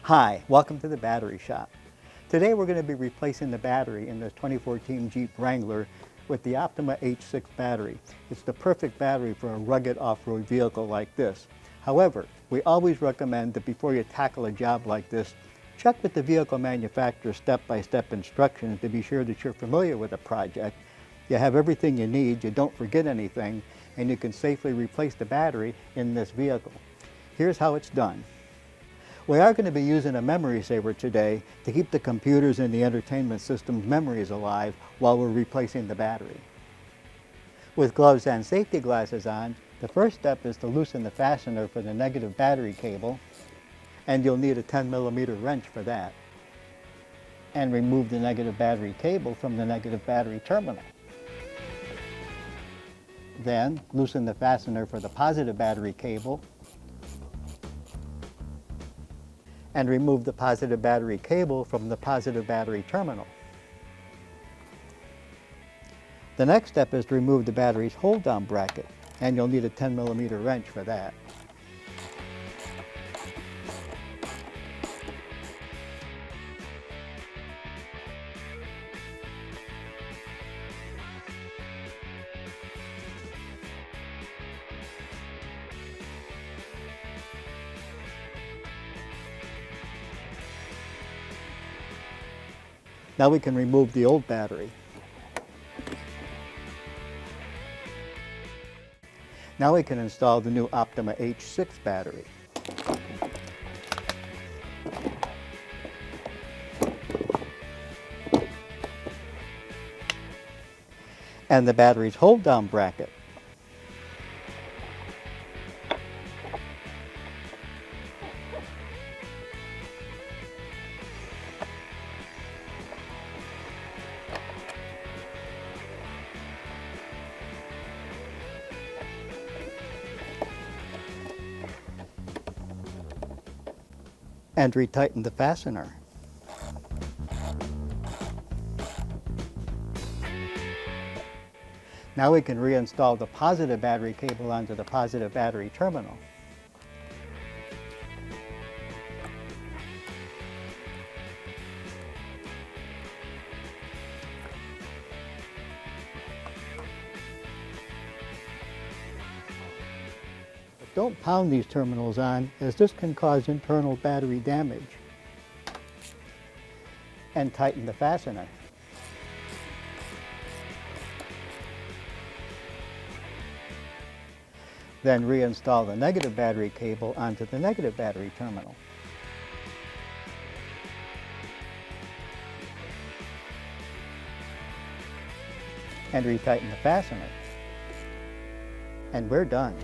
Hi, welcome to the battery shop. Today we're going to be replacing the battery in this 2014 Jeep Wrangler with the OPTIMA H6 battery. It's the perfect battery for a rugged off-road vehicle like this. However, we always recommend that before you tackle a job like this, check with the vehicle manufacturer's step-by-step instructions to be sure that you're familiar with the project. You have everything you need, you don't forget anything, and you can safely replace the battery in this vehicle. Here's how it's done. We are going to be using a memory saver today to keep the computers and the entertainment system's memories alive while we're replacing the battery. With gloves and safety glasses on, the first step is to loosen the fastener for the negative battery cable, and you'll need a 10mm wrench for that. And remove the negative battery cable from the negative battery terminal. Then loosen the fastener for the positive battery cable and remove the positive battery cable from the positive battery terminal. The next step is to remove the battery's hold-down bracket, and you'll need a 10mm wrench for that. Now we can remove the old battery. Now we can install the new OPTIMA H6 battery. And the battery's hold-down bracket. And retighten the fastener. Now we can reinstall the positive battery cable onto the positive battery terminal. Don't pound these terminals on, as this can cause internal battery damage. And tighten the fastener. Then reinstall the negative battery cable onto the negative battery terminal. And retighten the fastener. And we're done.